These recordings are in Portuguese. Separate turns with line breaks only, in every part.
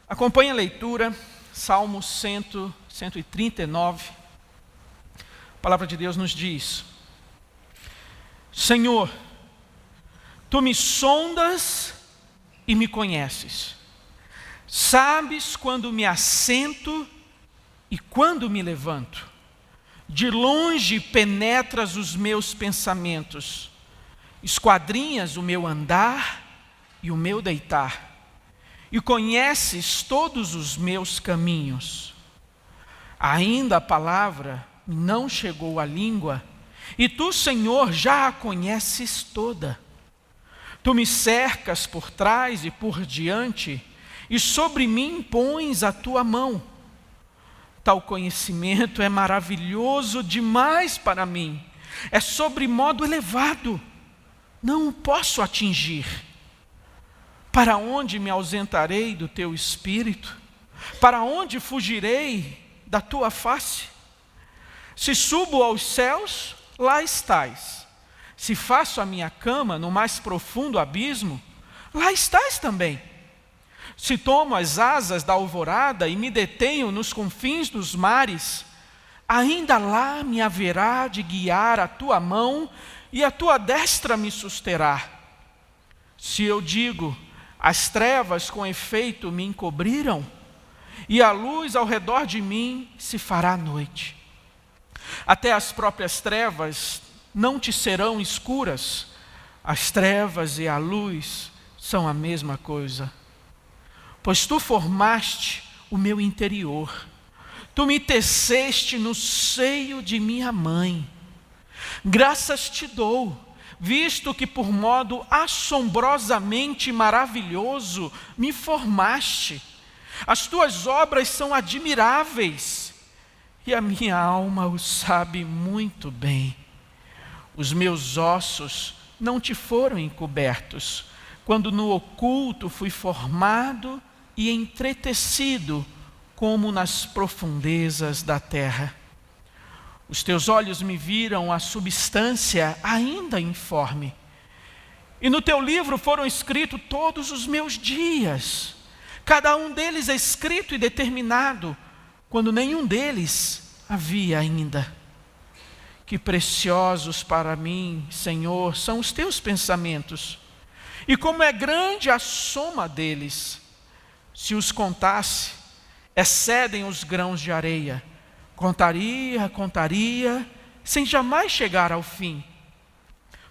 Acompanhe a leitura, Salmo 139. A palavra de Deus nos diz: Senhor, Tu me sondas e me conheces. Sabes quando me assento e quando me levanto. De longe penetras os meus pensamentos. Esquadrinhas o meu andar e o meu deitar. E conheces todos os meus caminhos. Ainda a palavra não chegou à língua, e Tu, Senhor, já a conheces toda. Tu me cercas por trás e por diante, e sobre mim pões a Tua mão. Tal conhecimento é maravilhoso demais para mim, é sobre modo elevado, não o posso atingir. Para onde me ausentarei do Teu Espírito? Para onde fugirei da Tua face? Se subo aos céus, lá estás. Se faço a minha cama no mais profundo abismo, lá estás também. Se tomo as asas da alvorada e me detenho nos confins dos mares, ainda lá me haverá de guiar a Tua mão e a Tua destra me susterá. Se eu digo, as trevas com efeito me encobriram, e a luz ao redor de mim se fará noite. Até as próprias trevas não te serão escuras, as trevas e a luz são a mesma coisa. Pois Tu formaste o meu interior, Tu me teceste no seio de minha mãe. Graças Te dou, visto que por modo assombrosamente maravilhoso me formaste. As Tuas obras são admiráveis, e a minha alma o sabe muito bem. Os meus ossos não Te foram encobertos, quando no oculto fui formado e entretecido, como nas profundezas da terra. Os Teus olhos me viram a substância ainda informe, e no Teu livro foram escritos todos os meus dias, cada um deles é escrito e determinado, quando nenhum deles havia ainda. Que preciosos para mim, Senhor, são os Teus pensamentos, e como é grande a soma deles. Se os contasse, excedem os grãos de areia. Contaria, sem jamais chegar ao fim.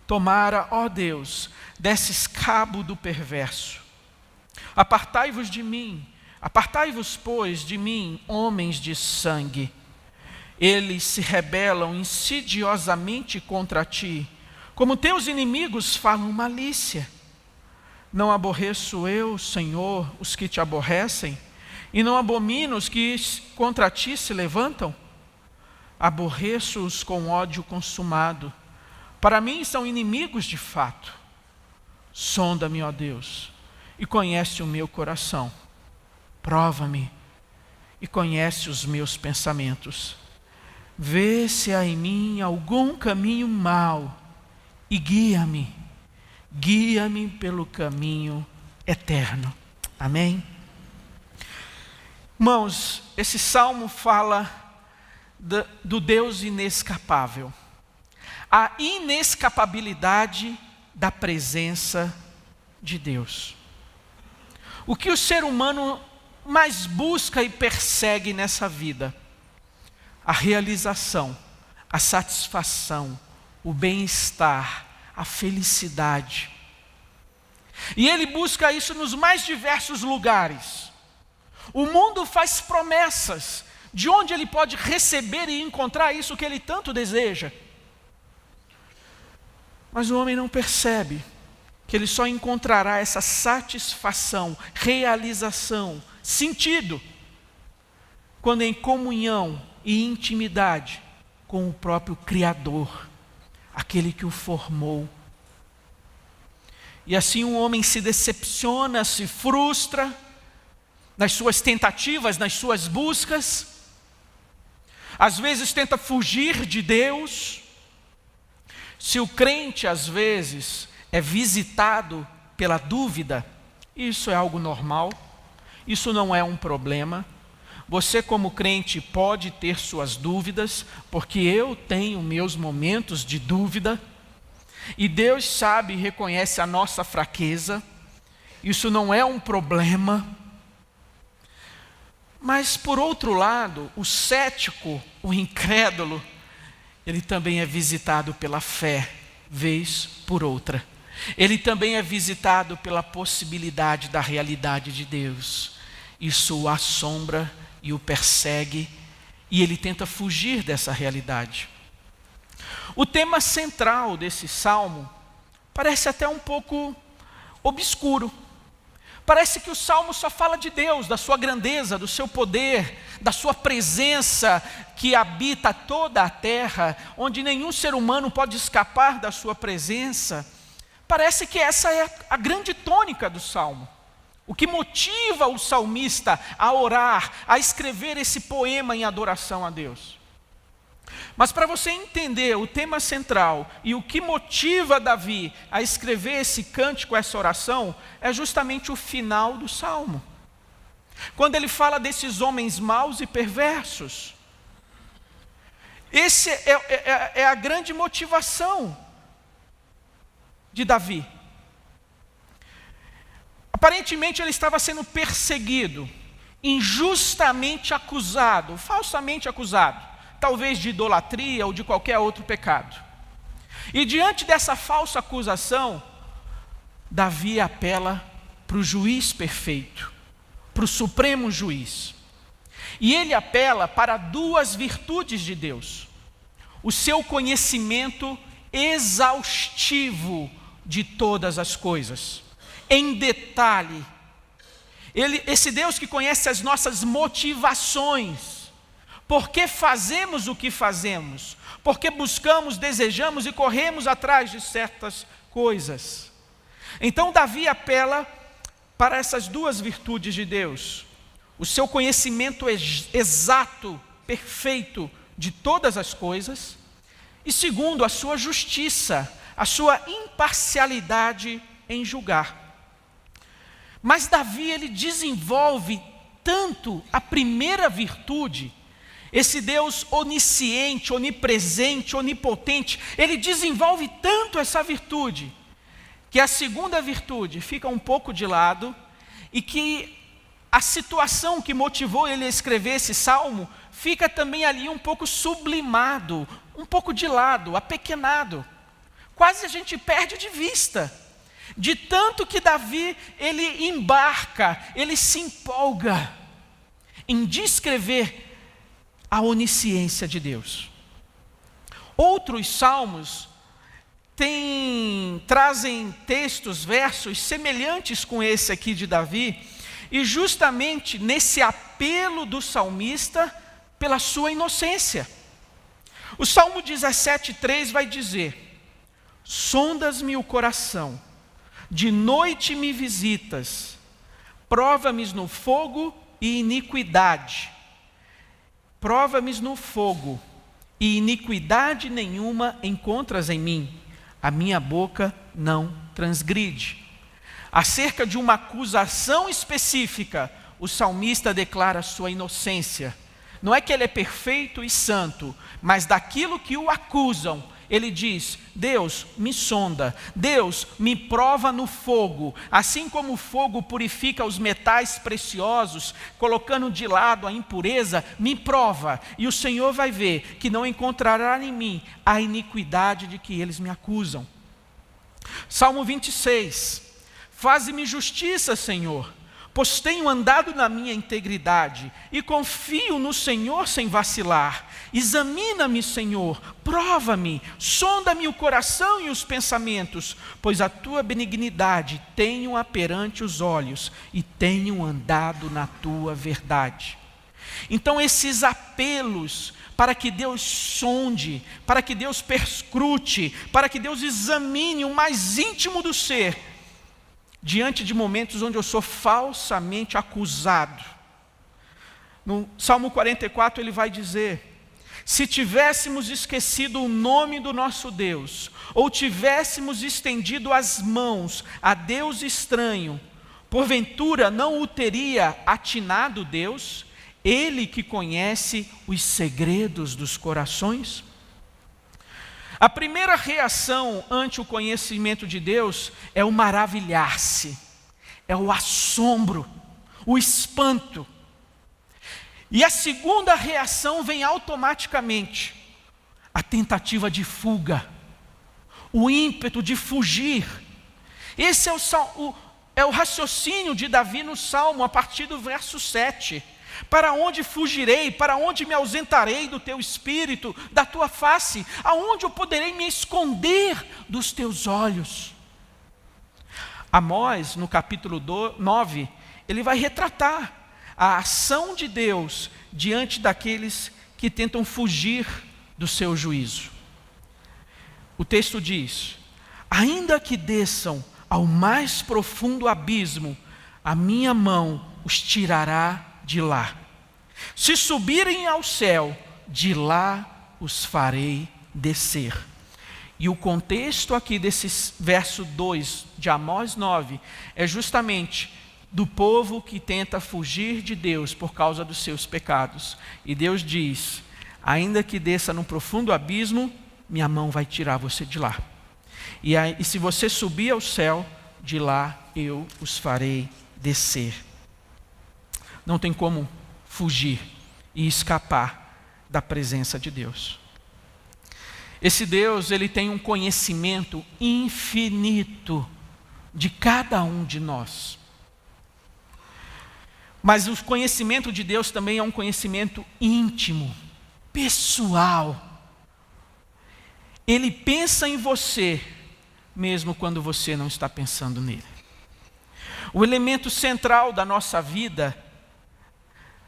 Tomara, ó Deus, desses cabo do perverso. Apartai-vos de mim, apartai-vos, pois, de mim, homens de sangue. Eles se rebelam insidiosamente contra Ti, como Teus inimigos falam malícia. Não aborreço eu, Senhor, os que Te aborrecem, e não abomino os que contra Ti se levantam? Aborreço-os com ódio consumado. Para mim são inimigos de fato. Sonda-me, ó Deus, e conhece o meu coração. Prova-me e conhece os meus pensamentos. Vê se há em mim algum caminho mau e guia-me pelo caminho eterno. Amém? Irmãos, esse salmo fala do Deus inescapável, a inescapabilidade da presença de Deus. O que o ser humano mais busca e persegue nessa vida? A realização, a satisfação, o bem-estar, a felicidade. E ele busca isso nos mais diversos lugares. O mundo faz promessas de onde ele pode receber e encontrar isso que ele tanto deseja. Mas o homem não percebe que ele só encontrará essa satisfação, realização, sentido, quando em comunhão e intimidade com o próprio Criador, aquele que o formou. E assim o homem se decepciona, se frustra nas suas tentativas, nas suas buscas. Às vezes tenta fugir de Deus. Se o crente às vezes é visitado pela dúvida, isso é algo normal. Isso não é um problema. Você, como crente, pode ter suas dúvidas, porque eu tenho meus momentos de dúvida, e Deus sabe e reconhece a nossa fraqueza. Isso não é um problema. Mas, por outro lado, o cético, o incrédulo, ele também é visitado pela fé, vez por outra. Ele também é visitado pela possibilidade da realidade de Deus. Isso o assombra e o persegue, e ele tenta fugir dessa realidade. O tema central desse salmo parece até um pouco obscuro. Parece que o salmo só fala de Deus, da sua grandeza, do seu poder, da sua presença que habita toda a terra, onde nenhum ser humano pode escapar da sua presença. Parece que essa é a grande tônica do salmo. O que motiva o salmista a orar, a escrever esse poema em adoração a Deus. Mas para você entender o tema central e o que motiva Davi a escrever esse cântico, essa oração, é justamente o final do salmo. Quando ele fala desses homens maus e perversos. Esse é a grande motivação de Davi. Aparentemente ele estava sendo perseguido, injustamente acusado, falsamente acusado, talvez de idolatria ou de qualquer outro pecado. E diante dessa falsa acusação, Davi apela para o juiz perfeito, para o supremo juiz. E ele apela para duas virtudes de Deus: o seu conhecimento exaustivo de todas as coisas, em detalhe. Esse Deus que conhece as nossas motivações, por que fazemos o que fazemos, por que buscamos, desejamos e corremos atrás de certas coisas. Então Davi apela para essas duas virtudes de Deus: o seu conhecimento exato, perfeito de todas as coisas, e segundo, a sua justiça, a sua imparcialidade em julgar. Mas Davi, ele desenvolve tanto a primeira virtude, esse Deus onisciente, onipresente, onipotente, ele desenvolve tanto essa virtude, que a segunda virtude fica um pouco de lado, e que a situação que motivou ele a escrever esse salmo, fica também ali um pouco sublimado, um pouco de lado, apequenado. Quase a gente perde de vista, de tanto que Davi, ele embarca, ele se empolga em descrever a onisciência de Deus. Outros salmos trazem textos, versos semelhantes com esse aqui de Davi, e justamente nesse apelo do salmista pela sua inocência. O Salmo 17:3 vai dizer: sondas-me o coração, de noite me visitas, prova-me no fogo e iniquidade. Prova-me no fogo, e iniquidade nenhuma encontras em mim. A minha boca não transgride. Acerca de uma acusação específica, o salmista declara sua inocência. Não é que ele é perfeito e santo, mas daquilo que o acusam, ele diz: Deus me sonda, Deus me prova no fogo, assim como o fogo purifica os metais preciosos, colocando de lado a impureza, me prova, e o Senhor vai ver que não encontrará em mim a iniquidade de que eles me acusam. Salmo 26: faze-me justiça, Senhor, pois tenho andado na minha integridade, e confio no Senhor sem vacilar. Examina-me, Senhor, prova-me, sonda-me o coração e os pensamentos, pois a tua benignidade tenho perante os olhos, e tenho andado na tua verdade. Então esses apelos para que Deus sonde, para que Deus perscrute, para que Deus examine o mais íntimo do ser, diante de momentos onde eu sou falsamente acusado. No Salmo 44 ele vai dizer: se tivéssemos esquecido o nome do nosso Deus, ou tivéssemos estendido as mãos a Deus estranho, Porventura não o teria atinado Deus, Ele que conhece os segredos dos corações? A primeira reação ante o conhecimento de Deus é o maravilhar-se, é o assombro, o espanto. E a segunda reação vem automaticamente, a tentativa de fuga, o ímpeto de fugir. Esse é o raciocínio de Davi no Salmo, a partir do verso 7. Para onde fugirei? Para onde me ausentarei do teu espírito, da tua face? Aonde eu poderei me esconder dos teus olhos? Amós, no capítulo 9, ele vai retratar a ação de Deus diante daqueles que tentam fugir do seu juízo. O texto diz: ainda que desçam ao mais profundo abismo, a minha mão os tirará de lá. Se subirem ao céu, de lá os farei descer. E o contexto aqui desse verso 2 de Amós 9 é justamente do povo que tenta fugir de Deus por causa dos seus pecados. E Deus diz: ainda que desça num profundo abismo, minha mão vai tirar você de lá. E se você subir ao céu, de lá eu os farei descer. Não tem como fugir e escapar da presença de Deus. Esse Deus, ele tem um conhecimento infinito de cada um de nós. Mas o conhecimento de Deus também é um conhecimento íntimo, pessoal. Ele pensa em você, mesmo quando você não está pensando nele. O elemento central da nossa vida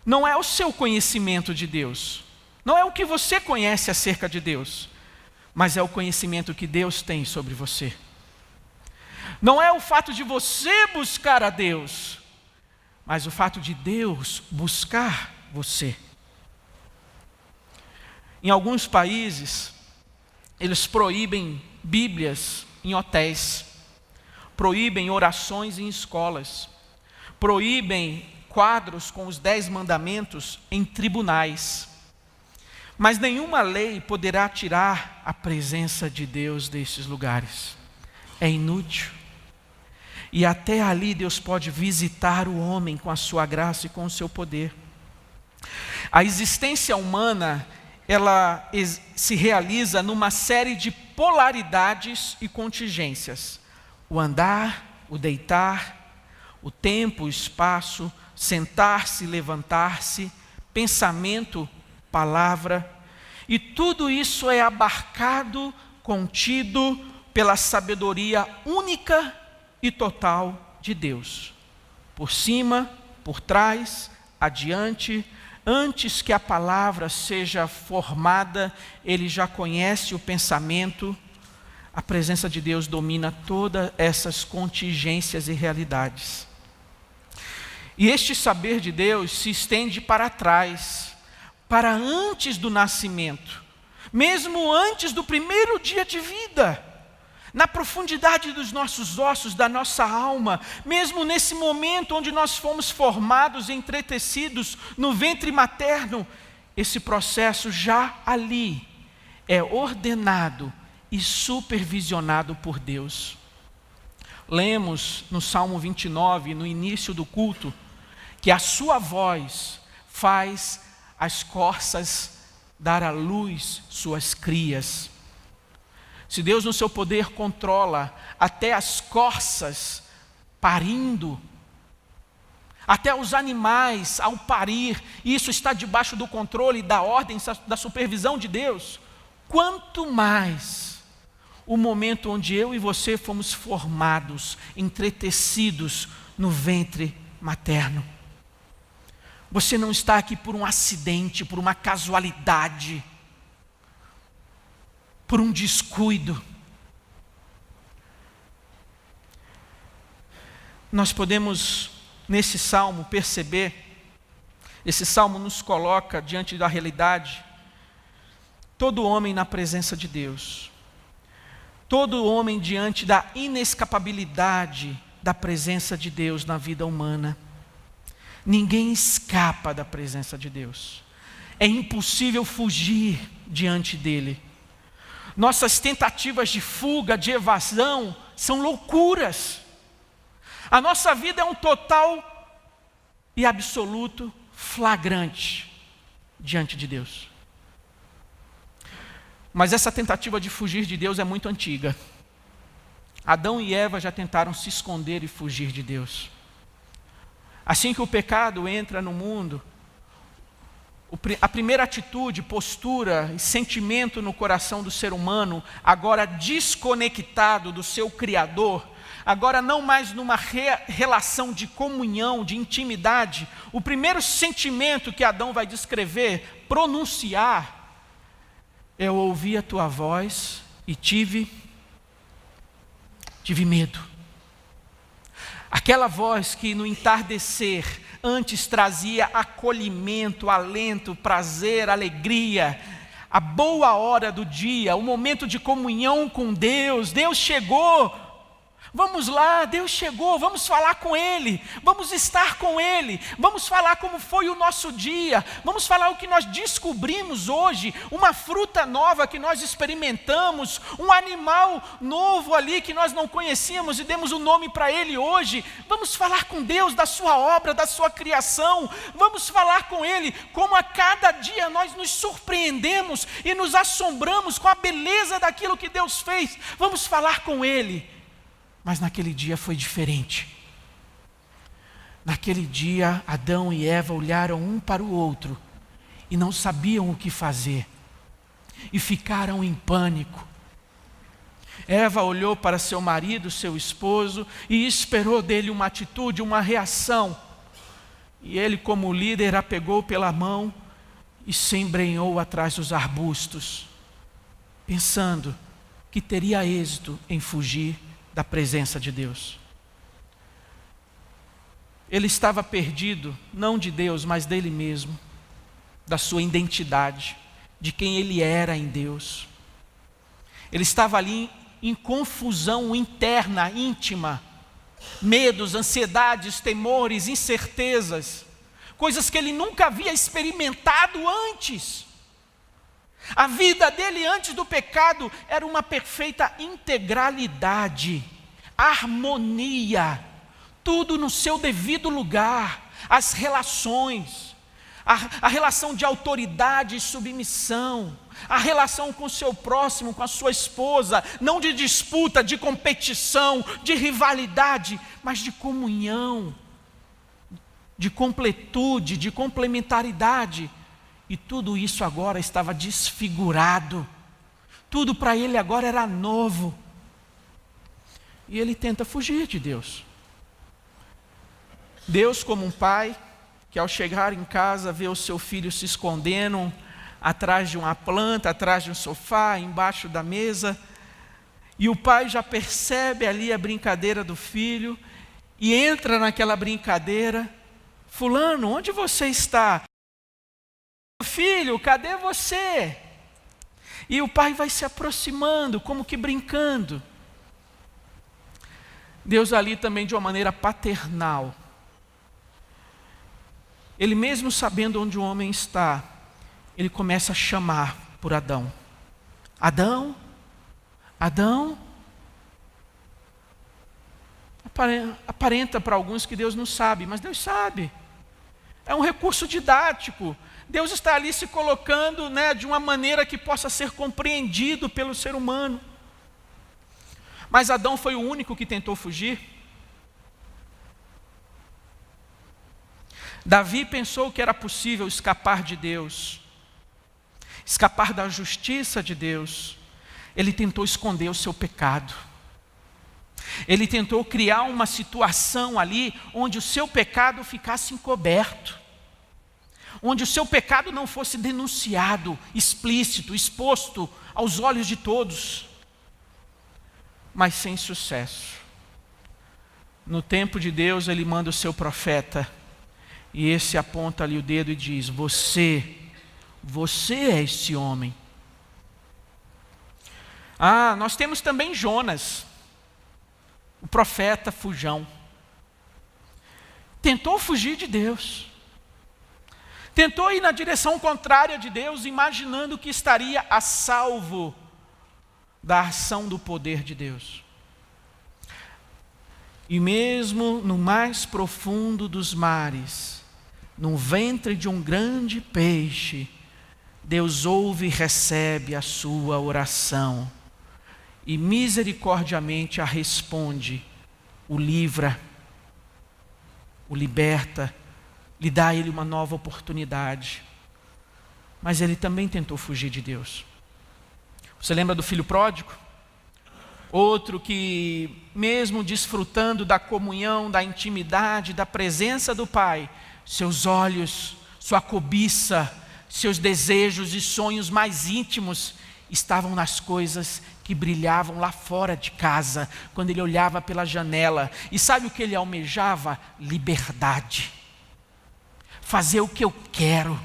não é o seu conhecimento de Deus, não é o que você conhece acerca de Deus, mas é o conhecimento que Deus tem sobre você. Não é o fato de você buscar a Deus, mas o fato de Deus buscar você. Em alguns países, eles proíbem Bíblias em hotéis, proíbem orações em escolas, proíbem quadros com os 10 mandamentos em tribunais. Mas nenhuma lei poderá tirar a presença de Deus desses lugares. É inútil. E até ali Deus pode visitar o homem com a sua graça e com o seu poder. A existência humana, ela se realiza numa série de polaridades e contingências. O andar, o deitar, o tempo, o espaço, sentar-se, levantar-se, pensamento, palavra. E tudo isso é abarcado, contido pela sabedoria única e total de Deus. Por cima, por trás, adiante, antes que a palavra seja formada, Ele já conhece o pensamento. A presença de Deus domina todas essas contingências e realidades. E este saber de Deus se estende para trás, para antes do nascimento, mesmo antes do primeiro dia de vida, na profundidade dos nossos ossos, da nossa alma, mesmo nesse momento onde nós fomos formados, entretecidos no ventre materno, esse processo já ali é ordenado e supervisionado por Deus. Lemos no Salmo 29, no início do culto, que a sua voz faz as corças dar à luz suas crias. Se Deus no seu poder controla até as corças parindo, até os animais ao parir, isso está debaixo do controle, da ordem, da supervisão de Deus, quanto mais o momento onde eu e você fomos formados, entretecidos no ventre materno. Você não está aqui por um acidente, por uma casualidade, por um descuido. Nós podemos, nesse salmo, perceber, esse salmo nos coloca diante da realidade, todo homem na presença de Deus, todo homem diante da inescapabilidade da presença de Deus na vida humana. Ninguém escapa da presença de Deus. É impossível fugir diante dele. Nossas tentativas de fuga, de evasão, são loucuras. A nossa vida é um total e absoluto flagrante diante de Deus. Mas essa tentativa de fugir de Deus é muito antiga. Adão e Eva já tentaram se esconder e fugir de Deus. Assim que o pecado entra no mundo, a primeira atitude, postura e sentimento no coração do ser humano, agora desconectado do seu Criador, agora não mais numa relação de comunhão, de intimidade, o primeiro sentimento que Adão vai descrever, pronunciar, eu ouvi a tua voz e tive medo. Aquela voz que no entardecer antes trazia acolhimento, alento, prazer, alegria, a boa hora do dia, o momento de comunhão com Deus. Deus chegou. Vamos lá, Deus chegou, vamos falar com Ele, vamos estar com Ele, vamos falar como foi o nosso dia, vamos falar o que nós descobrimos hoje, uma fruta nova que nós experimentamos, um animal novo ali que nós não conhecíamos e demos um nome para ele hoje. Vamos falar com Deus da sua obra, da sua criação, vamos falar com Ele como a cada dia nós nos surpreendemos e nos assombramos com a beleza daquilo que Deus fez. Vamos falar com Ele. Mas naquele dia foi diferente. Naquele dia, Adão e Eva olharam um para o outro e não sabiam o que fazer. E ficaram em pânico. Eva olhou para seu marido, seu esposo, e esperou dele uma atitude, uma reação. E ele, como líder, a pegou pela mão e se embrenhou atrás dos arbustos, pensando que teria êxito em fugir da presença de Deus. Ele estava perdido, não de Deus, mas dele mesmo, da sua identidade, de quem ele era em Deus. Ele estava ali em confusão interna, íntima, medos, ansiedades, temores, incertezas, coisas que ele nunca havia experimentado antes. A vida dele antes do pecado era uma perfeita integralidade, harmonia, tudo no seu devido lugar, as relações, a relação de autoridade e submissão, a relação com o seu próximo, com a sua esposa, não de disputa, de competição, de rivalidade, mas de comunhão, de completude, de complementaridade. E tudo isso agora estava desfigurado. Tudo para ele agora era novo. E ele tenta fugir de Deus. Deus, como um pai, que ao chegar em casa vê o seu filho se escondendo atrás de uma planta, atrás de um sofá, embaixo da mesa, e o pai já percebe ali a brincadeira do filho, e entra naquela brincadeira. Fulano, onde você está? Filho, cadê você? E o pai vai se aproximando, como que brincando. Deus ali também de uma maneira paternal. Ele mesmo sabendo onde o homem está, ele começa a chamar por Adão. Adão, Adão. Aparenta para alguns que Deus não sabe, mas Deus sabe. É um recurso didático. Deus está ali se colocando, de uma maneira que possa ser compreendido pelo ser humano. Mas Adão foi o único que tentou fugir. Davi pensou que era possível escapar de Deus, escapar da justiça de Deus. Ele tentou esconder o seu pecado. Ele tentou criar uma situação ali onde o seu pecado ficasse encoberto, onde o seu pecado não fosse denunciado, explícito, exposto aos olhos de todos, mas sem sucesso. No tempo de Deus, ele manda o seu profeta, e esse aponta ali o dedo e diz: você é esse homem. Nós temos também Jonas, o profeta fujão. tentou fugir de Deus. Tentou ir na direção contrária de Deus, imaginando que estaria a salvo da ação do poder de Deus. E mesmo no mais profundo dos mares, no ventre de um grande peixe, Deus ouve e recebe a sua oração. E misericordiamente a responde, o livra, o liberta, lhe dá a ele uma nova oportunidade. Mas ele também tentou fugir de Deus. Você lembra do filho pródigo? Outro que, mesmo desfrutando da comunhão, da intimidade, da presença do Pai, seus olhos, sua cobiça, seus desejos e sonhos mais íntimos estavam nas coisas que brilhavam lá fora de casa, quando ele olhava pela janela. E sabe o que ele almejava? Liberdade. Fazer o que eu quero.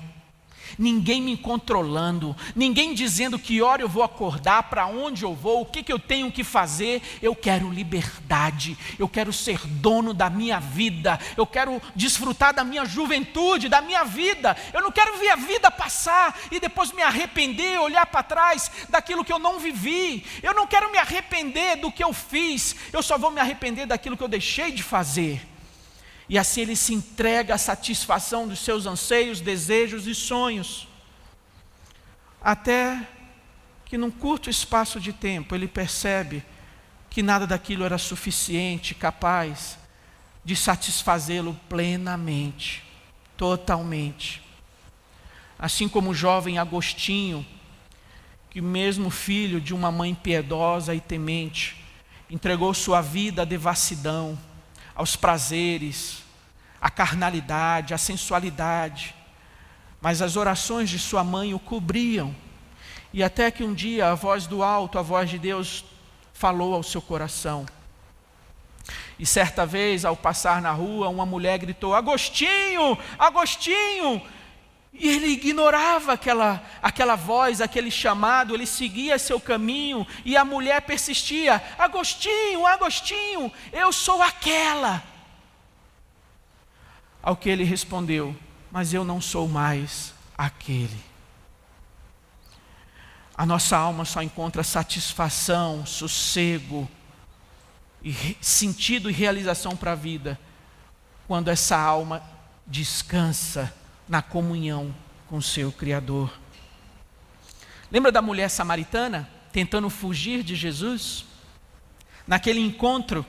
Ninguém me controlando, ninguém dizendo que hora eu vou acordar, para onde eu vou, o que eu tenho que fazer. Eu quero liberdade, eu quero ser dono da minha vida, eu quero desfrutar da minha juventude, da minha vida. Eu não quero ver a vida passar e depois me arrepender, olhar para trás daquilo que eu não vivi. Eu não quero me arrepender do que eu fiz, eu só vou me arrepender daquilo que eu deixei de fazer. E assim ele se entrega à satisfação dos seus anseios, desejos e sonhos. Até que num curto espaço de tempo ele percebe que nada daquilo era suficiente, capaz de satisfazê-lo plenamente, totalmente. Assim como o jovem Agostinho, que mesmo filho de uma mãe piedosa e temente, entregou sua vida à devassidão, aos prazeres, à carnalidade, à sensualidade. Mas as orações de sua mãe o cobriam. E até que um dia a voz do alto, a voz de Deus, falou ao seu coração. E certa vez, ao passar na rua, uma mulher gritou: Agostinho, Agostinho! E ele ignorava aquela voz, aquele chamado, ele seguia seu caminho, e a mulher persistia: Agostinho, Agostinho, eu sou aquela. Ao que ele respondeu: mas eu não sou mais aquele. A nossa alma só encontra satisfação, sossego, sentido e realização para a vida quando essa alma descansa na comunhão com o seu Criador. Lembra da mulher samaritana tentando fugir de Jesus? Naquele encontro,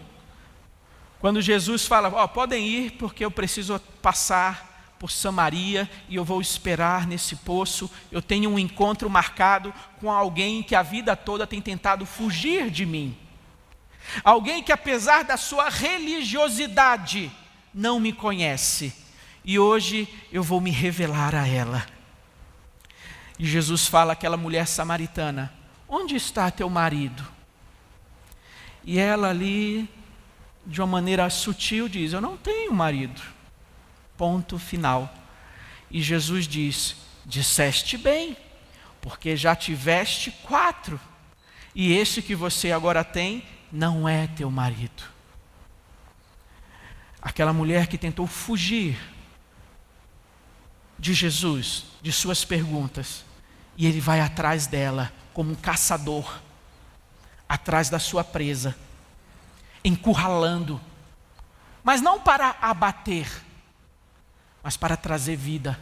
quando Jesus fala: podem ir porque eu preciso passar por Samaria e eu vou esperar nesse poço. Eu tenho um encontro marcado com alguém que a vida toda tem tentado fugir de mim. Alguém que, apesar da sua religiosidade, não me conhece. E hoje eu vou me revelar a ela. E Jesus fala àquela mulher samaritana: onde está teu marido? E ela ali, de uma maneira sutil, diz: eu não tenho marido. Ponto final. E Jesus diz: disseste bem, porque já tiveste 4. E esse que você agora tem não é teu marido. Aquela mulher que tentou fugir de Jesus, de suas perguntas, e ele vai atrás dela como um caçador, atrás da sua presa, encurralando, mas não para abater, mas para trazer vida,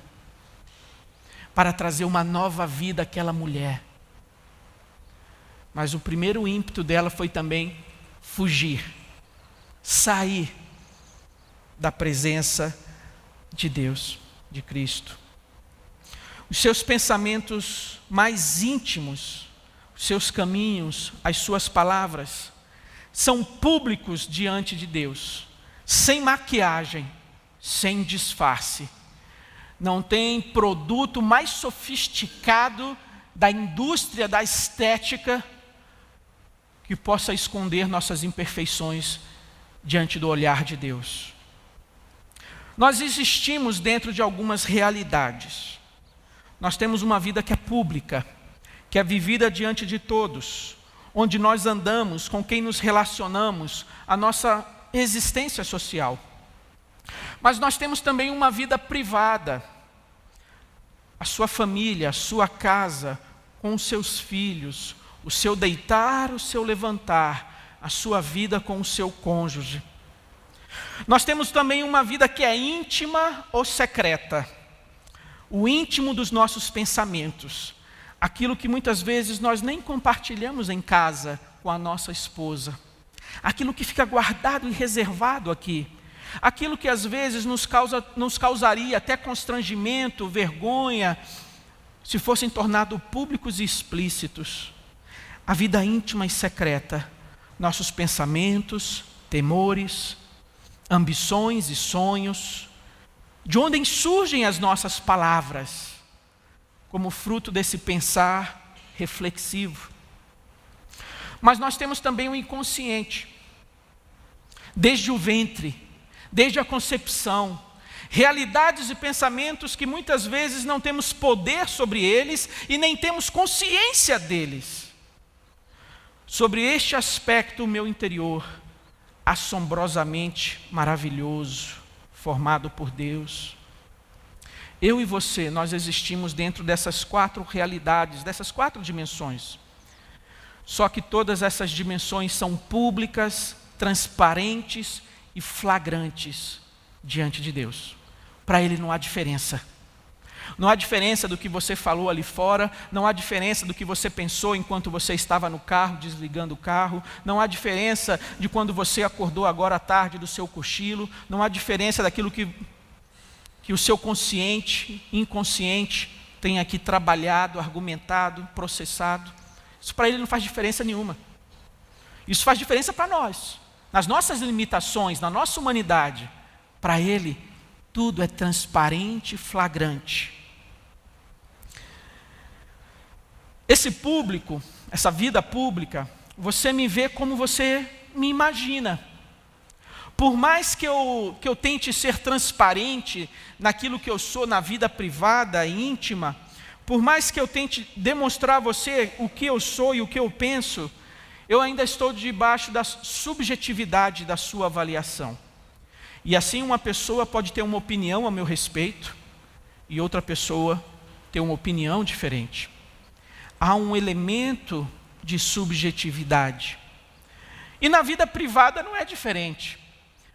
para trazer uma nova vida àquela mulher. Mas o primeiro ímpeto dela foi também fugir, sair da presença de Deus, de Cristo. Os seus pensamentos mais íntimos, os seus caminhos, as suas palavras, são públicos diante de Deus, sem maquiagem, sem disfarce. Não tem produto mais sofisticado da indústria da estética que possa esconder nossas imperfeições diante do olhar de Deus. Nós existimos dentro de algumas realidades. Nós temos uma vida que é pública, que é vivida diante de todos, onde nós andamos, com quem nos relacionamos, a nossa existência social. Mas nós temos também uma vida privada. A sua família, a sua casa, com os seus filhos, o seu deitar, o seu levantar, a sua vida com o seu cônjuge. Nós temos também uma vida que é íntima ou secreta. O íntimo dos nossos pensamentos. Aquilo que muitas vezes nós nem compartilhamos em casa com a nossa esposa. Aquilo que fica guardado e reservado aqui. Aquilo que às vezes nos causaria até constrangimento, vergonha, se fossem tornados públicos e explícitos. A vida íntima e secreta. Nossos pensamentos, temores, ambições e sonhos, de onde surgem as nossas palavras, como fruto desse pensar reflexivo. Mas nós temos também o inconsciente, desde o ventre, desde a concepção, realidades e pensamentos que muitas vezes não temos poder sobre eles e nem temos consciência deles. Sobre este aspecto, o meu interior, assombrosamente maravilhoso, formado por Deus. Eu e você, nós existimos dentro dessas 4 realidades, dessas 4 dimensões. Só que todas essas dimensões são públicas, transparentes e flagrantes diante de Deus. Para Ele não há diferença. Não há diferença do que você falou ali fora, não há diferença do que você pensou enquanto você estava no carro, desligando o carro, não há diferença de quando você acordou agora à tarde do seu cochilo, não há diferença daquilo que o seu consciente, inconsciente tem aqui trabalhado, argumentado, processado. Isso para Ele não faz diferença nenhuma. Isso faz diferença para nós, nas nossas limitações, na nossa humanidade. Para Ele, tudo é transparente e flagrante. Esse público, essa vida pública, você me vê como você me imagina. Por mais que eu tente ser transparente naquilo que eu sou na vida privada e íntima, por mais que eu tente demonstrar a você o que eu sou e o que eu penso, eu ainda estou debaixo da subjetividade da sua avaliação. E assim uma pessoa pode ter uma opinião a meu respeito e outra pessoa ter uma opinião diferente. Há um elemento de subjetividade. E na vida privada não é diferente.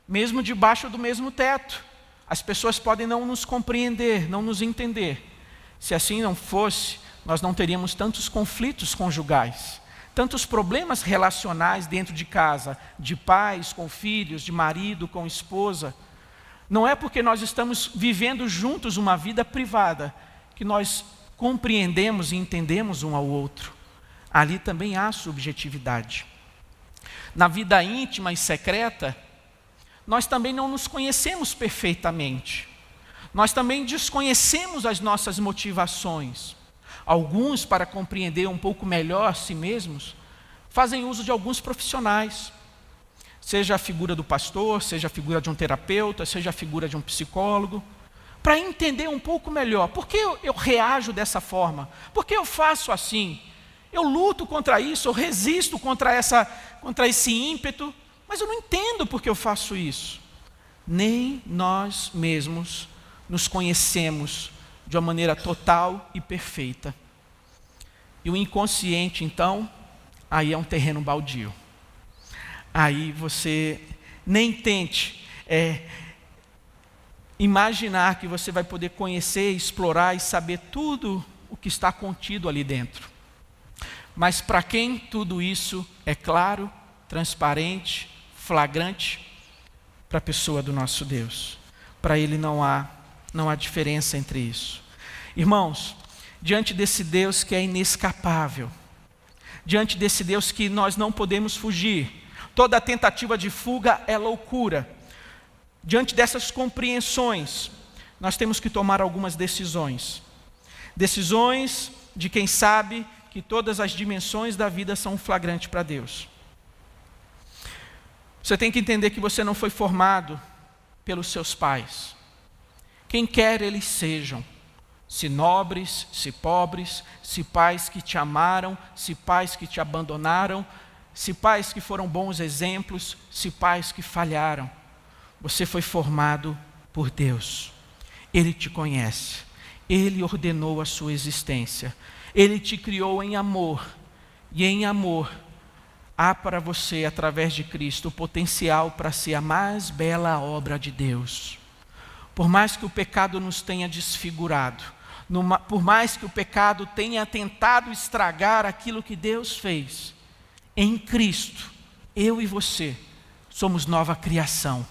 Mesmo debaixo do mesmo teto, as pessoas podem não nos compreender, não nos entender. Se assim não fosse, nós não teríamos tantos conflitos conjugais, tantos problemas relacionais dentro de casa, de pais com filhos, de marido com esposa. Não é porque nós estamos vivendo juntos uma vida privada que nós compreendemos e entendemos um ao outro. Ali também há subjetividade. Na vida íntima e secreta, nós também não nos conhecemos perfeitamente. Nós também desconhecemos as nossas motivações. Alguns, para compreender um pouco melhor a si mesmos, fazem uso de alguns profissionais. Seja a figura do pastor, seja a figura de um terapeuta, seja a figura de um psicólogo, para entender um pouco melhor. Por que eu reajo dessa forma? Por que eu faço assim? Eu luto contra isso, eu resisto contra esse ímpeto, mas eu não entendo por que eu faço isso. Nem nós mesmos nos conhecemos de uma maneira total e perfeita. E o inconsciente, então, aí é um terreno baldio. Aí você nem tente imaginar que você vai poder conhecer, explorar e saber tudo o que está contido ali dentro. Mas para quem tudo isso é claro, transparente, flagrante, para a pessoa do nosso Deus. Para Ele não há diferença entre isso. Irmãos, diante desse Deus que é inescapável, diante desse Deus que nós não podemos fugir, toda tentativa de fuga é loucura. Diante dessas compreensões, nós temos que tomar algumas decisões. Decisões de quem sabe que todas as dimensões da vida são um flagrante para Deus. Você tem que entender que você não foi formado pelos seus pais. Quem quer eles sejam, se nobres, se pobres, se pais que te amaram, se pais que te abandonaram, se pais que foram bons exemplos, se pais que falharam. Você foi formado por Deus. Ele te conhece, Ele ordenou a sua existência, Ele te criou em amor, e em amor há para você, através de Cristo, o potencial para ser a mais bela obra de Deus. Por mais que o pecado nos tenha desfigurado, por mais que o pecado tenha tentado estragar aquilo que Deus fez, em Cristo, eu e você somos nova criação.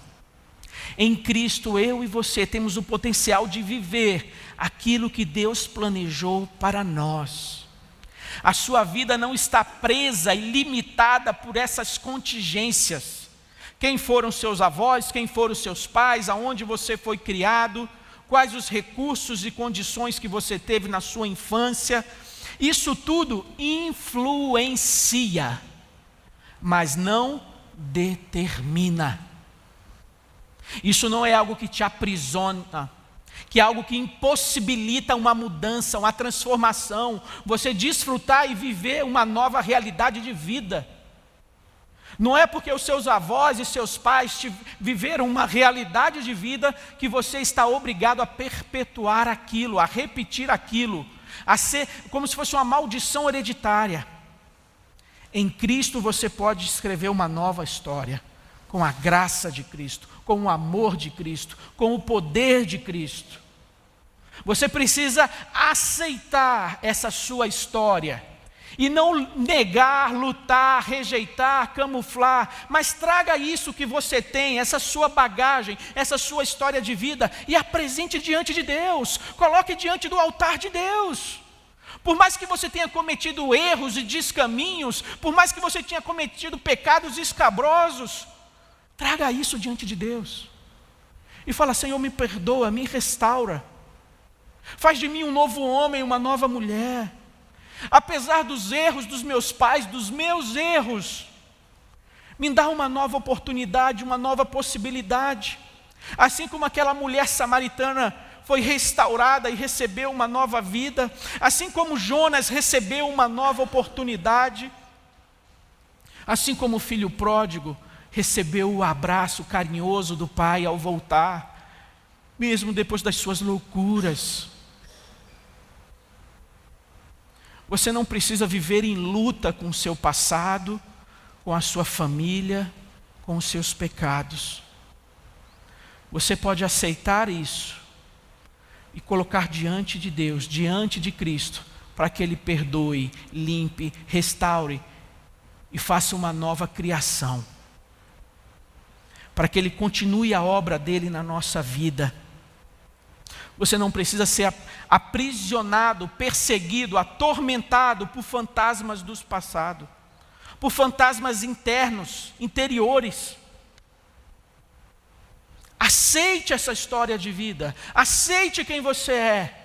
Em Cristo, eu e você temos o potencial de viver aquilo que Deus planejou para nós. A sua vida não está presa e limitada por essas contingências. Quem foram seus avós, quem foram seus pais, aonde você foi criado, quais os recursos e condições que você teve na sua infância. Isso tudo influencia, mas não determina. Isso não é algo que te aprisiona, que é algo que impossibilita uma mudança, uma transformação, você desfrutar e viver uma nova realidade de vida. Não é porque os seus avós e seus pais viveram uma realidade de vida que você está obrigado a perpetuar aquilo, a repetir aquilo, a ser como se fosse uma maldição hereditária. Em Cristo você pode escrever uma nova história, com a graça de Cristo, com o amor de Cristo, com o poder de Cristo. Você precisa aceitar essa sua história e não negar, lutar, rejeitar, camuflar, mas traga isso que você tem, essa sua bagagem, essa sua história de vida e apresente diante de Deus, coloque diante do altar de Deus. Por mais que você tenha cometido erros e descaminhos, por mais que você tenha cometido pecados escabrosos, traga isso diante de Deus e fala: Senhor, me perdoa, me restaura, faz de mim um novo homem, uma nova mulher. Apesar dos erros dos meus pais, dos meus erros, me dá uma nova oportunidade, uma nova possibilidade. Assim como aquela mulher samaritana foi restaurada e recebeu uma nova vida, assim como Jonas recebeu uma nova oportunidade, assim como o filho pródigo recebeu o abraço carinhoso do pai ao voltar, mesmo depois das suas loucuras. Você não precisa viver em luta com o seu passado, com a sua família, com os seus pecados. Você pode aceitar isso e colocar diante de Deus, diante de Cristo, para que Ele perdoe, limpe, restaure e faça uma nova criação. Para que Ele continue a obra dEle na nossa vida. Você não precisa ser aprisionado, perseguido, atormentado por fantasmas do passado, por fantasmas internos, interiores. Aceite essa história de vida, aceite quem você é.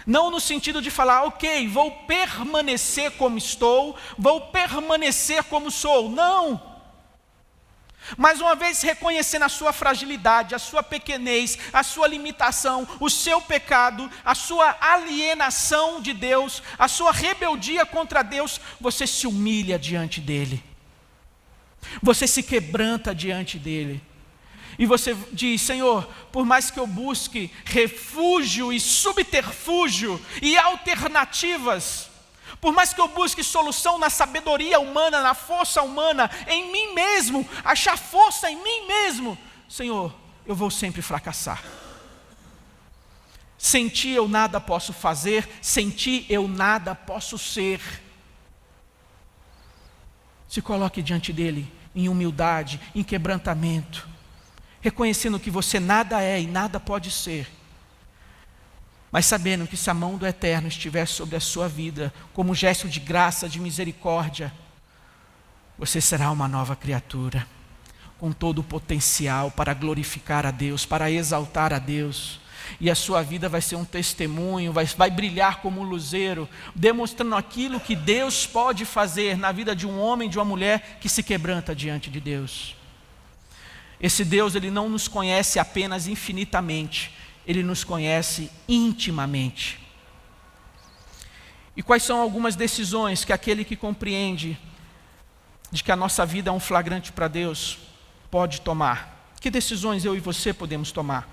Não no sentido de falar: ok, vou permanecer como estou, vou permanecer como sou. Não. Mais uma vez reconhecendo a sua fragilidade, a sua pequenez, a sua limitação, o seu pecado, a sua alienação de Deus, a sua rebeldia contra Deus, você se humilha diante dEle. Você se quebranta diante dEle. E você diz: Senhor, por mais que eu busque refúgio e subterfúgio e alternativas, por mais que eu busque solução na sabedoria humana, na força humana, em mim mesmo, achar força em mim mesmo, Senhor, eu vou sempre fracassar. Sem Ti eu nada posso fazer, sem Ti eu nada posso ser. Se coloque diante dEle em humildade, em quebrantamento, reconhecendo que você nada é e nada pode ser, mas sabendo que se a mão do Eterno estiver sobre a sua vida, como gesto de graça, de misericórdia, você será uma nova criatura, com todo o potencial para glorificar a Deus, para exaltar a Deus, e a sua vida vai ser um testemunho, vai brilhar como um luzeiro, demonstrando aquilo que Deus pode fazer na vida de um homem, de uma mulher que se quebranta diante de Deus. Esse Deus, Ele não nos conhece apenas infinitamente, Ele nos conhece intimamente. E quais são algumas decisões que aquele que compreende de que a nossa vida é um flagrante para Deus pode tomar? Que decisões eu e você podemos tomar?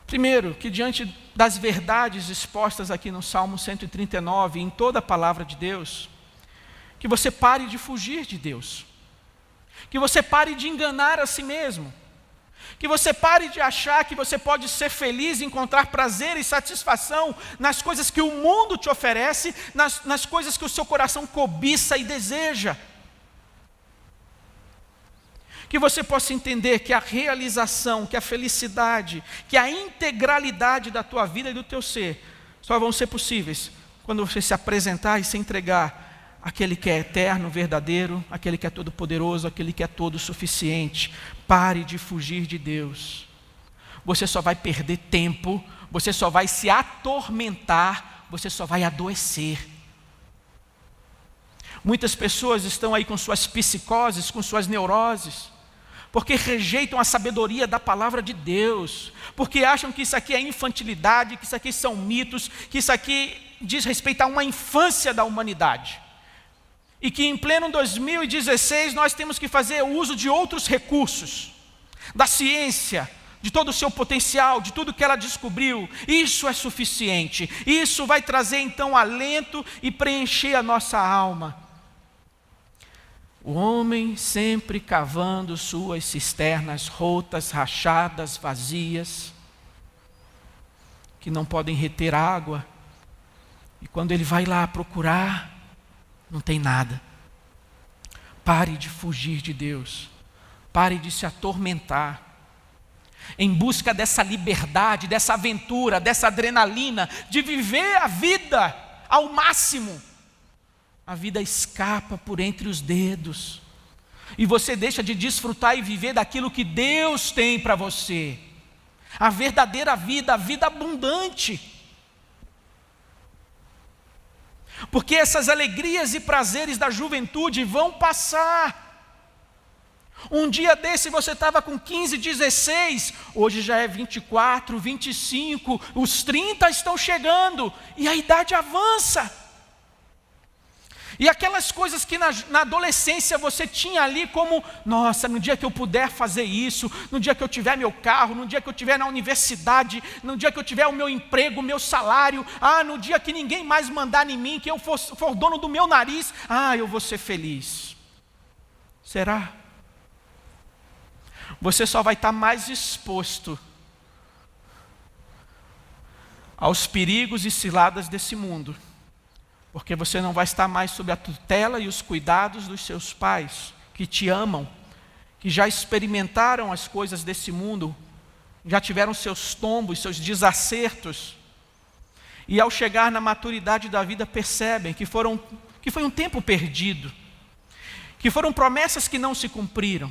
Primeiro, que diante das verdades expostas aqui no Salmo 139, em toda a palavra de Deus, que você pare de fugir de Deus, que você pare de enganar a si mesmo, que você pare de achar que você pode ser feliz, encontrar prazer e satisfação nas coisas que o mundo te oferece, nas coisas que o seu coração cobiça e deseja. Que você possa entender que a realização, que a felicidade, que a integralidade da tua vida e do teu ser só vão ser possíveis quando você se apresentar e se entregar àquele que é eterno, verdadeiro, aquele que é todo-poderoso, aquele que é todo-suficiente. Pare de fugir de Deus. Você só vai perder tempo, você só vai se atormentar, você só vai adoecer. Muitas pessoas estão aí com suas psicoses, com suas neuroses, porque rejeitam a sabedoria da palavra de Deus, porque acham que isso aqui é infantilidade, que isso aqui são mitos, que isso aqui diz respeito a uma infância da humanidade. E que em pleno 2016 nós temos que fazer uso de outros recursos, da ciência, de todo o seu potencial, de tudo que ela descobriu. Isso é suficiente, isso vai trazer então alento e preencher a nossa alma. O homem sempre cavando suas cisternas rotas, rachadas, vazias, que não podem reter água, e quando ele vai lá procurar, não tem nada. Pare de fugir de Deus, pare de se atormentar, em busca dessa liberdade, dessa aventura, dessa adrenalina, de viver a vida ao máximo. A vida escapa por entre os dedos, e você deixa de desfrutar e viver daquilo que Deus tem para você, a verdadeira vida, a vida abundante. Porque essas alegrias e prazeres da juventude vão passar. Um dia desse você estava com 15, 16, hoje já é 24, 25, os 30 estão chegando, e a idade avança. E aquelas coisas que na adolescência você tinha ali como, nossa, no dia que eu puder fazer isso, no dia que eu tiver meu carro, no dia que eu estiver na universidade, no dia que eu tiver o meu emprego, o meu salário, no dia que ninguém mais mandar em mim, que eu for dono do meu nariz, eu vou ser feliz. Será? Você só vai estar mais exposto aos perigos e ciladas desse mundo, porque você não vai estar mais sob a tutela e os cuidados dos seus pais, que te amam, que já experimentaram as coisas desse mundo, já tiveram seus tombos, seus desacertos, e ao chegar na maturidade da vida percebem que foi um tempo perdido, que foram promessas que não se cumpriram.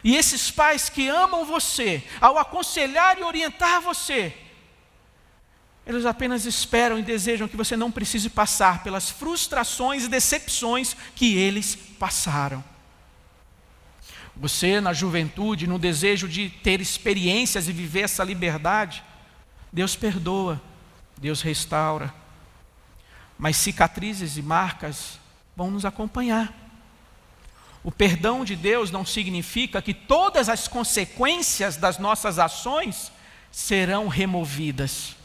E esses pais que amam você, ao aconselhar e orientar você, eles apenas esperam e desejam que você não precise passar pelas frustrações e decepções que eles passaram. Você, na juventude, no desejo de ter experiências e viver essa liberdade, Deus perdoa, Deus restaura. Mas cicatrizes e marcas vão nos acompanhar. O perdão de Deus não significa que todas as consequências das nossas ações serão removidas.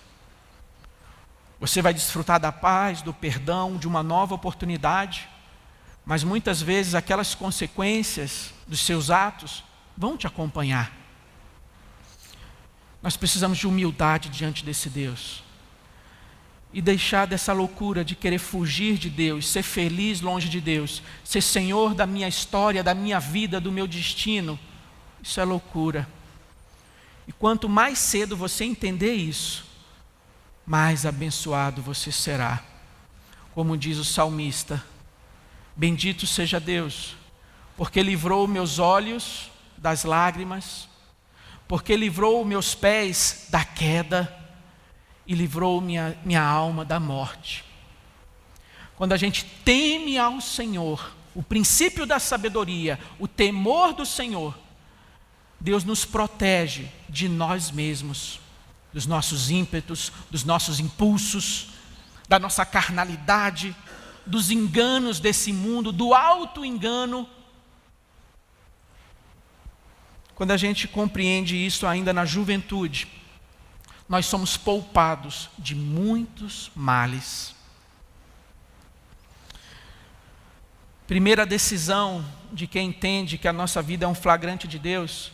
Você vai desfrutar da paz, do perdão, de uma nova oportunidade, mas muitas vezes aquelas consequências dos seus atos vão te acompanhar. Nós precisamos de humildade diante desse Deus e deixar dessa loucura de querer fugir de Deus, ser feliz longe de Deus, ser senhor da minha história, da minha vida, do meu destino. Isso é loucura. E quanto mais cedo você entender isso, mais abençoado você será. Como diz o salmista: bendito seja Deus, porque livrou meus olhos das lágrimas, porque livrou meus pés da queda e livrou minha alma da morte. Quando a gente teme ao Senhor, o princípio da sabedoria, o temor do Senhor, Deus nos protege de nós mesmos, dos nossos ímpetos, dos nossos impulsos, da nossa carnalidade, dos enganos desse mundo, do auto-engano. quando a gente compreende isso ainda na juventude, nós somos poupados de muitos males. Primeira decisão de quem entende que a nossa vida é um flagrante de Deus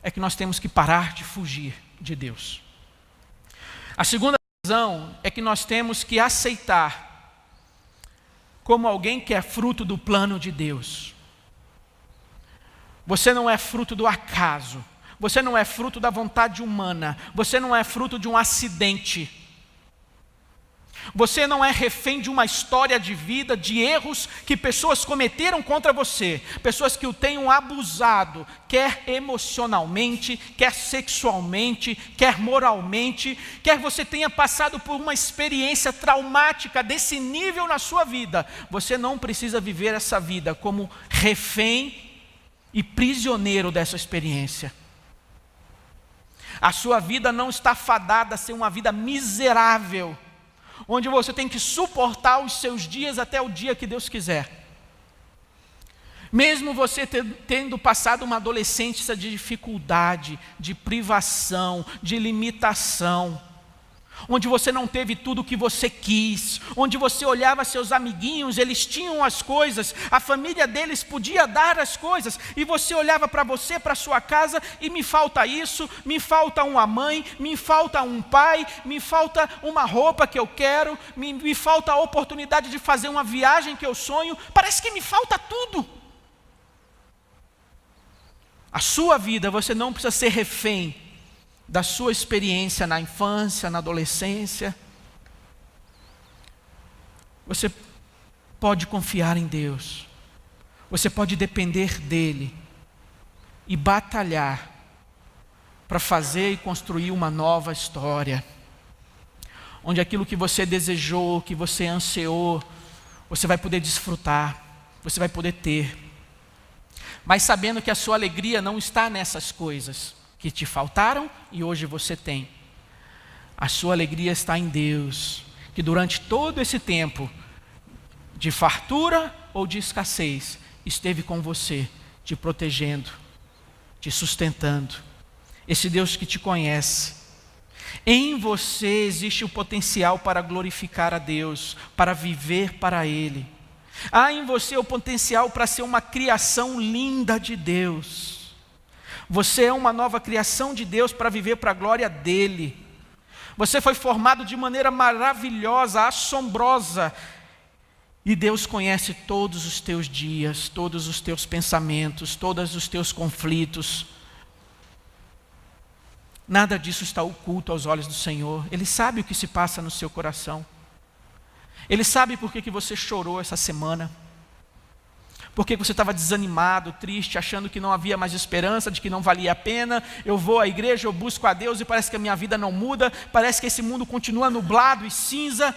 é que nós temos que parar de fugir de Deus. A segunda decisão é que nós temos que aceitar como alguém que é fruto do plano de Deus. Você não é fruto do acaso, você não é fruto da vontade humana, você não é fruto de um acidente. Você não é refém de uma história de vida, de erros que pessoas cometeram contra você, pessoas que o tenham abusado, quer emocionalmente, quer sexualmente, quer moralmente, quer você tenha passado por uma experiência traumática desse nível na sua vida. Você não precisa viver essa vida como refém e prisioneiro dessa experiência. A sua vida não está fadada a ser uma vida miserável, onde você tem que suportar os seus dias até o dia que Deus quiser. Mesmo você tendo passado uma adolescência de dificuldade, de privação, de limitação, onde você não teve tudo o que você quis, onde você olhava seus amiguinhos, eles tinham as coisas, a família deles podia dar as coisas, e você olhava para você, para sua casa, e me falta isso, me falta uma mãe, me falta um pai, me falta uma roupa que eu quero, me falta a oportunidade de fazer uma viagem que eu sonho, parece que me falta tudo. A sua vida, você não precisa ser refém da sua experiência na infância, na adolescência. Você pode confiar em Deus, você pode depender dEle e batalhar para fazer e construir uma nova história, onde aquilo que você desejou, que você ansiou, você vai poder desfrutar, você vai poder ter, mas sabendo que a sua alegria não está nessas coisas que te faltaram e hoje você tem. A sua alegria está em Deus, que durante todo esse tempo de fartura ou de escassez esteve com você, te protegendo, te sustentando. Esse Deus que te conhece. Em você existe o potencial para glorificar a Deus, para viver para Ele. Há em você o potencial para ser uma criação linda de Deus. Você é uma nova criação de Deus para viver para a glória dEle. Você foi formado de maneira maravilhosa, assombrosa. E Deus conhece todos os teus dias, todos os teus pensamentos, todos os teus conflitos. Nada disso está oculto aos olhos do Senhor. Ele sabe o que se passa no seu coração. Ele sabe por que você chorou essa semana. Porque você estava desanimado, triste, achando que não havia mais esperança, de que não valia a pena. Eu vou à igreja, eu busco a Deus e parece que a minha vida não muda. Parece que esse mundo continua nublado e cinza.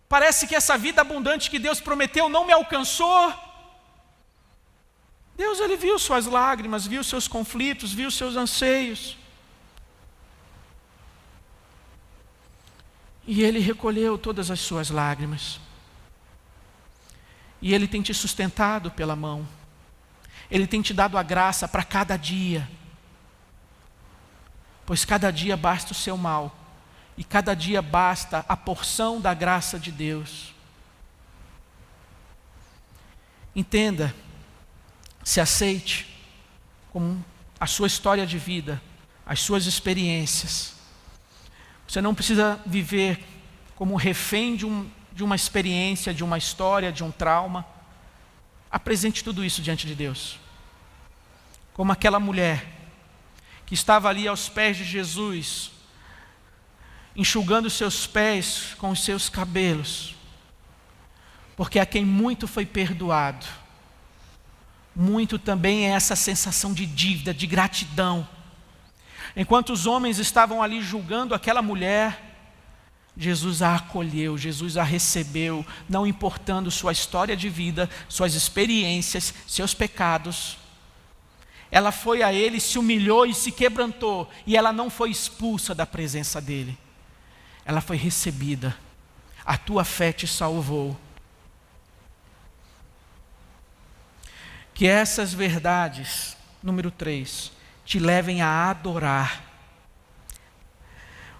Parece que essa vida abundante que Deus prometeu não me alcançou. Deus, Ele viu suas lágrimas, viu seus conflitos, viu seus anseios. E Ele recolheu todas as suas lágrimas. E Ele tem te sustentado pela mão. Ele tem te dado a graça para cada dia. Pois cada dia basta o seu mal. E cada dia basta a porção da graça de Deus. Entenda, se aceite como a sua história de vida, as suas experiências. Você não precisa viver como refém de uma experiência, de uma história, de um trauma. Apresente tudo isso diante de Deus. Como aquela mulher que estava ali aos pés de Jesus, enxugando seus pés com os seus cabelos. Porque a quem muito foi perdoado, muito também é essa sensação de dívida, de gratidão. Enquanto os homens estavam ali julgando aquela mulher, Jesus a acolheu, Jesus a recebeu, não importando sua história de vida, suas experiências, seus pecados. Ela foi a Ele, se humilhou e se quebrantou, e ela não foi expulsa da presença dEle. Ela foi recebida. A tua fé te salvou. Que essas verdades, número 3, te levem a adorar.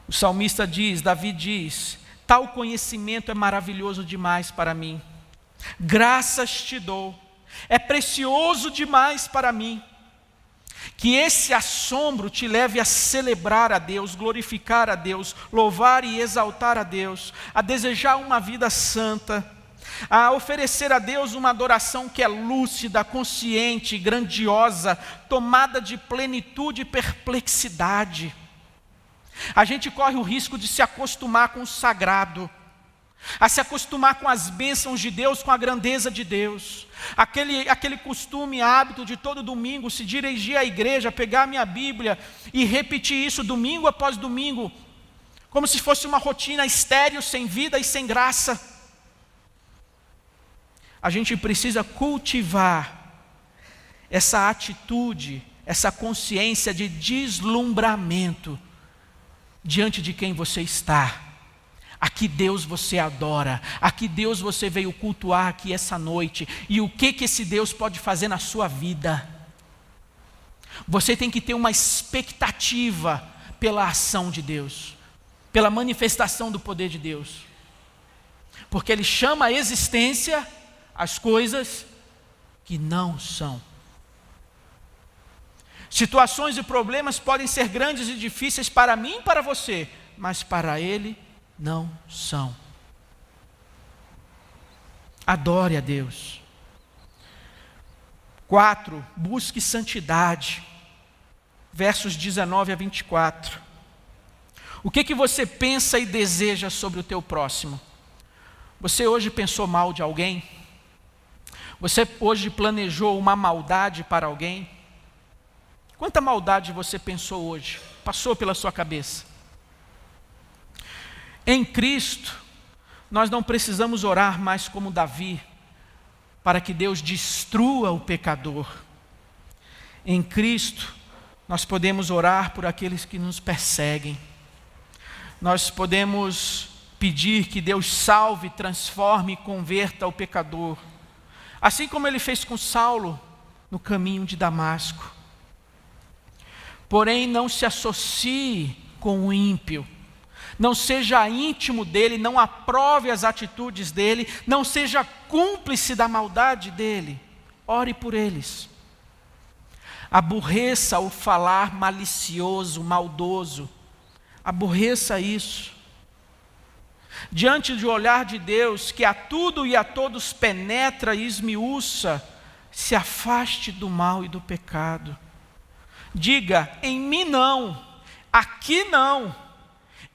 O salmista diz, Davi diz: tal conhecimento é maravilhoso demais para mim. Graças te dou, é precioso demais para mim. Que esse assombro te leve a celebrar a Deus, glorificar a Deus, louvar e exaltar a Deus, a desejar uma vida santa, a oferecer a Deus uma adoração que é lúcida, consciente, grandiosa, tomada de plenitude e perplexidade. A gente corre o risco de se acostumar com o sagrado, a se acostumar com as bênçãos de Deus, com a grandeza de Deus. Aquele costume, hábito de todo domingo se dirigir à igreja, pegar a minha Bíblia e repetir isso domingo após domingo, como se fosse uma rotina estéril, sem vida e sem graça. A gente precisa cultivar essa atitude, essa consciência de deslumbramento diante de quem você está. A que Deus você adora, a que Deus você veio cultuar aqui essa noite, e o que esse Deus pode fazer na sua vida. Você tem que ter uma expectativa pela ação de Deus, pela manifestação do poder de Deus, porque Ele chama à existência as coisas que não são. Situações e problemas podem ser grandes e difíceis para mim e para você, mas para Ele não são. Adore a Deus. 4, busque santidade. Versos 19 a 24. O que você pensa e deseja sobre o teu próximo? Você hoje pensou mal de alguém? Você hoje planejou uma maldade para alguém? Quanta maldade você pensou hoje? Passou pela sua cabeça? Em Cristo, nós não precisamos orar mais como Davi, para que Deus destrua o pecador. Em Cristo, nós podemos orar por aqueles que nos perseguem. Nós podemos pedir que Deus salve, transforme e converta o pecador. Assim como Ele fez com Saulo no caminho de Damasco. Porém, não se associe com o ímpio. Não seja íntimo dele, não aprove as atitudes dele, não seja cúmplice da maldade dele. Ore por eles. Aborreça o falar malicioso, maldoso. Aborreça isso. Diante do olhar de Deus, que a tudo e a todos penetra e esmiuça, se afaste do mal e do pecado. Diga: em mim não, aqui não.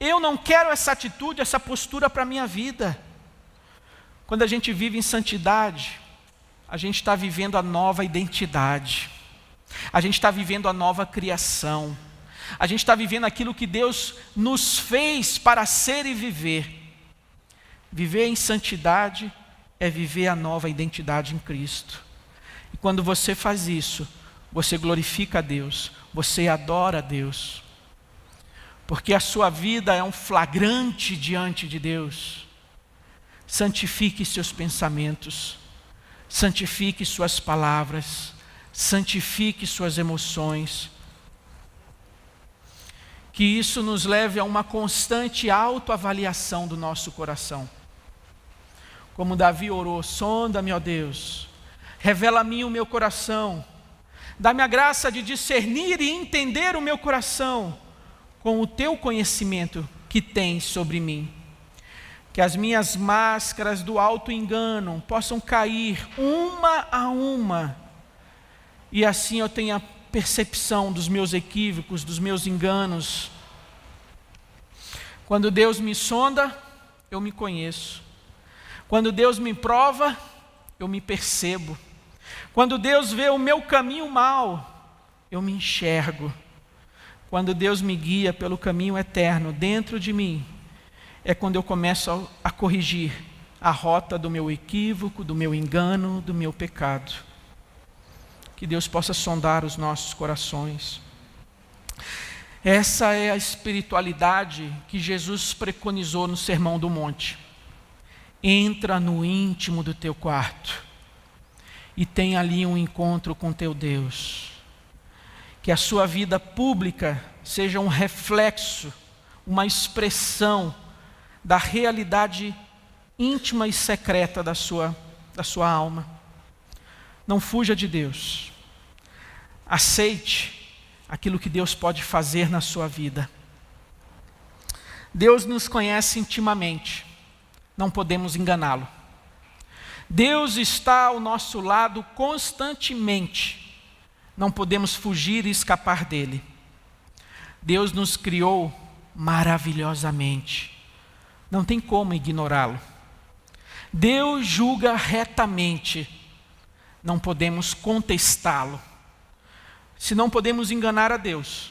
Eu não quero essa atitude, essa postura para a minha vida. Quando a gente vive em santidade, a gente está vivendo a nova identidade. A gente está vivendo a nova criação. A gente está vivendo aquilo que Deus nos fez para ser e viver. Viver em santidade é viver a nova identidade em Cristo. E quando você faz isso, você glorifica a Deus, você adora a Deus. Porque a sua vida é um flagrante diante de Deus. Santifique seus pensamentos, santifique suas palavras, santifique suas emoções. Que isso nos leve a uma constante autoavaliação do nosso coração. Como Davi orou: sonda-me, ó Deus, revela a mim o meu coração, dá-me a graça de discernir e entender o meu coração, com o teu conhecimento que tens sobre mim. Que as minhas máscaras do auto-engano possam cair uma a uma, e assim eu tenha percepção dos meus equívocos, dos meus enganos. Quando Deus me sonda, eu me conheço. Quando Deus me prova, eu me percebo. Quando Deus vê o meu caminho mau, eu me enxergo. Quando Deus me guia pelo caminho eterno dentro de mim, é quando eu começo a corrigir a rota do meu equívoco, do meu engano, do meu pecado. Que Deus possa sondar os nossos corações. Essa é a espiritualidade que Jesus preconizou no Sermão do Monte. Entra no íntimo do teu quarto e tem ali um encontro com teu Deus. Que a sua vida pública seja um reflexo, uma expressão da realidade íntima e secreta da sua alma. Não fuja de Deus. Aceite aquilo que Deus pode fazer na sua vida. Deus nos conhece intimamente, não podemos enganá-lo. Deus está ao nosso lado constantemente, não podemos fugir e escapar dele. Deus nos criou maravilhosamente, não tem como ignorá-lo. Deus julga retamente, não podemos contestá-lo. Se não podemos enganar a Deus,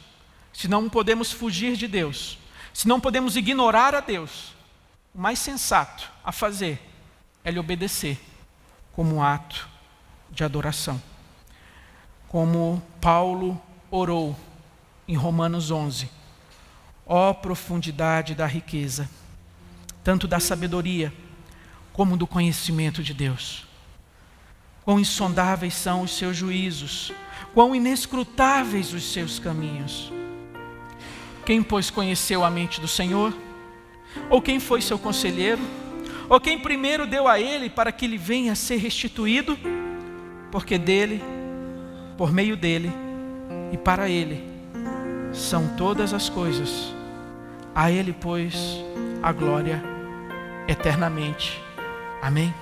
se não podemos fugir de Deus, se não podemos ignorar a Deus, o mais sensato a fazer é lhe obedecer como um ato de adoração. Como Paulo orou em Romanos 11, ó profundidade da riqueza, tanto da sabedoria como do conhecimento de Deus. Quão insondáveis são os seus juízos, quão inescrutáveis os seus caminhos. Quem, pois, conheceu a mente do Senhor? Ou quem foi seu conselheiro? Ou quem primeiro deu a ele para que lhe venha a ser restituído? Porque dele, por meio dele e para ele são todas as coisas. A ele, pois, a glória eternamente. Amém.